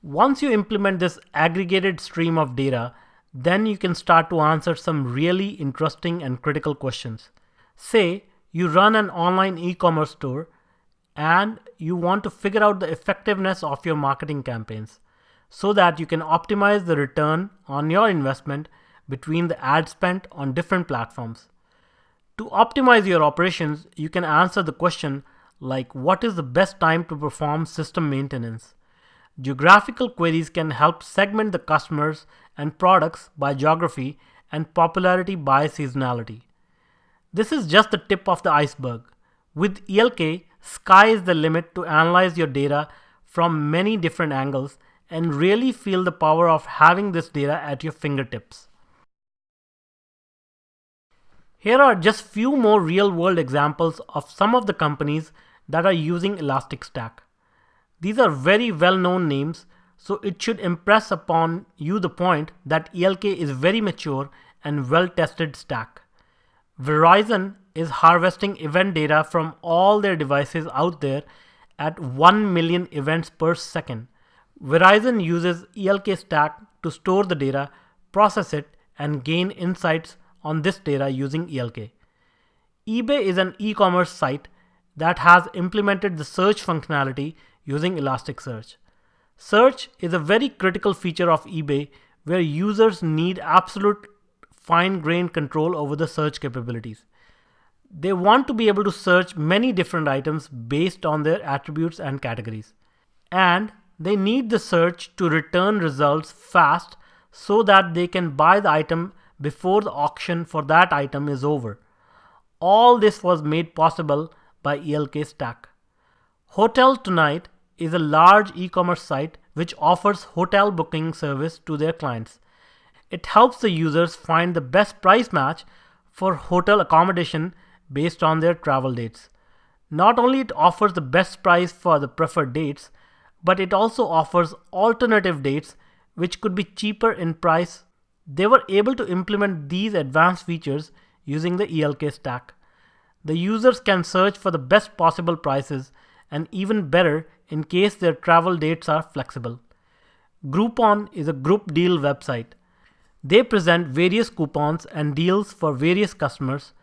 Once you implement this aggregated stream of data, then you can start to answer some really interesting and critical questions. Say you run an online e-commerce store and you want to figure out the effectiveness of your marketing campaigns so that you can optimize the return on your investment between the ad spent on different platforms. To optimize your operations, you can answer the question like what is the best time to perform system maintenance? Geographical queries can help segment the customers and products by geography and popularity by seasonality. This is just the tip of the iceberg. With ELK, sky is the limit to analyze your data from many different angles and really feel the power of having this data at your fingertips. Here are just few more real-world examples of some of the companies that are using Elasticstack. These are very well-known names, so it should impress upon you the point that ELK is very mature and well-tested stack. Verizon is harvesting event data from all their devices out there at 1 million events per second. Verizon uses ELK stack to store the data, process it, and gain insights on this data using ELK. eBay is an e-commerce site that has implemented the search functionality using Elasticsearch. Search is a very critical feature of eBay where users need absolute fine-grained control over the search capabilities. They want to be able to search many different items based on their attributes and categories. And they need the search to return results fast so that they can buy the item before the auction for that item is over. All this was made possible by ELK Stack. Hotel Tonight is a large e-commerce site which offers hotel booking service to their clients. It helps the users find the best price match for hotel accommodation based on their travel dates. Not only it offers the best price for the preferred dates, but it also offers alternative dates which could be cheaper in price. They were able to implement these advanced features using the ELK stack. The users can search for the best possible prices and even better in case their travel dates are flexible. Groupon is a group deal website. They present various coupons and deals for various customers.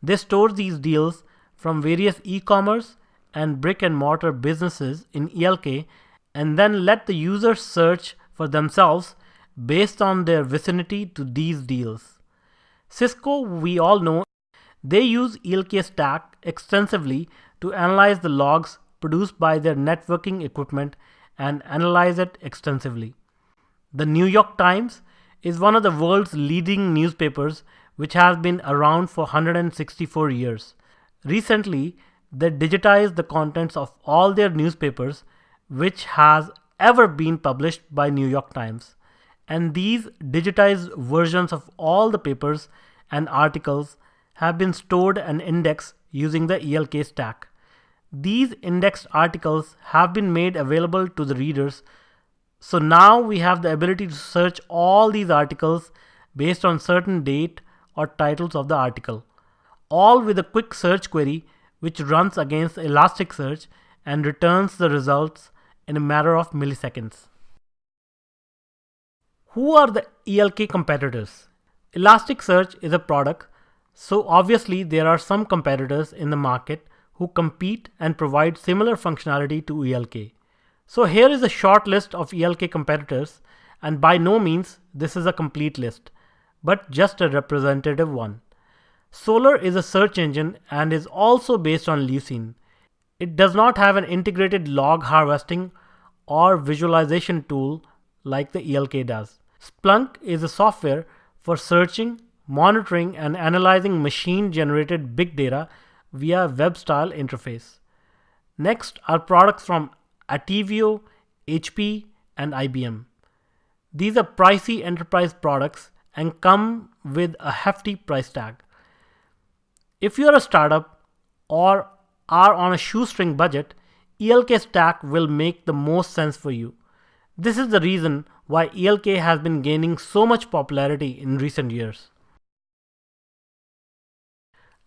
They store these deals from various e-commerce and brick and mortar businesses in ELK and then let the users search for themselves based on their vicinity to these deals. Cisco, we all know, they use ELK stack extensively to analyze the logs produced by their networking equipment and analyze it extensively. The New York Times is one of the world's leading newspapers which has been around for 164 years. Recently, they digitized the contents of all their newspapers which has ever been published by New York Times. And these digitized versions of all the papers and articles have been stored and indexed using the ELK stack. These indexed articles have been made available to the readers, so now we have the ability to search all these articles based on certain date or titles of the article, all with a quick search query which runs against Elasticsearch and returns the results in a matter of milliseconds. Who are the ELK competitors? Elasticsearch is a product, so obviously there are some competitors in the market who compete and provide similar functionality to ELK. So here is a short list of ELK competitors, and by no means this is a complete list, but just a representative one. Solar is a search engine and is also based on Lucene. It does not have an integrated log harvesting or visualization tool like the ELK does. Splunk is a software for searching, monitoring, and analyzing machine-generated big data via web-style interface. Next are products from Atevio, HP, and IBM. These are pricey enterprise products and come with a hefty price tag. If you are a startup or are on a shoestring budget, ELK Stack will make the most sense for you. This is the reason why ELK has been gaining so much popularity in recent years.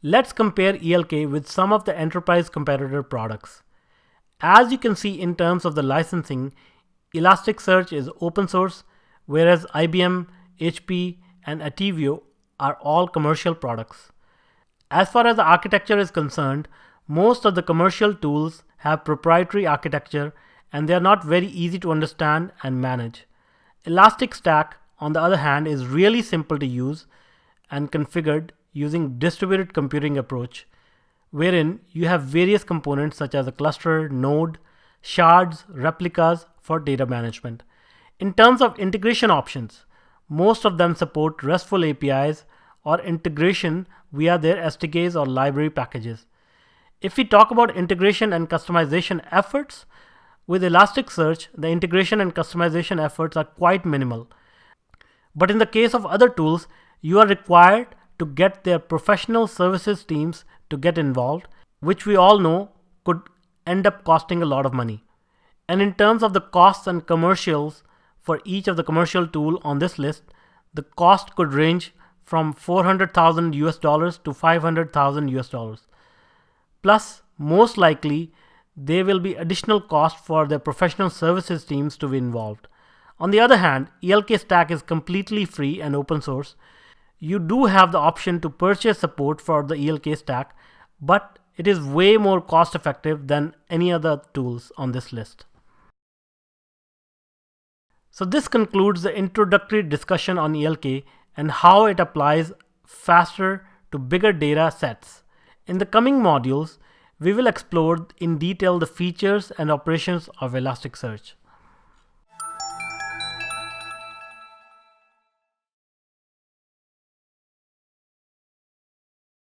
Let's compare ELK with some of the enterprise competitor products. As you can see in terms of the licensing, Elasticsearch is open source, whereas IBM, HP, and Attivio are all commercial products. As far as the architecture is concerned, most of the commercial tools have proprietary architecture and they are not very easy to understand and manage. Elasticstack, on the other hand, is really simple to use and configured using distributed computing approach, wherein you have various components such as a cluster, node, shards, replicas for data management. In terms of integration options, most of them support RESTful APIs or integration via their SDKs or library packages. If we talk about integration and customization efforts, with Elasticsearch, the integration and customization efforts are quite minimal. But in the case of other tools, you are required to get their professional services teams to get involved, which we all know could end up costing a lot of money. And in terms of the costs and commercials for each of the commercial tool on this list, the cost could range from 400,000 US dollars to 500,000 US dollars. Plus, most likely, there will be additional cost for their professional services teams to be involved. On the other hand, ELK Stack is completely free and open source. You do have the option to purchase support for the ELK Stack, but it is way more cost effective than any other tools on this list. So this concludes the introductory discussion on ELK and how it applies faster to bigger data sets. In the coming modules, we will explore in detail the features and operations of Elasticsearch.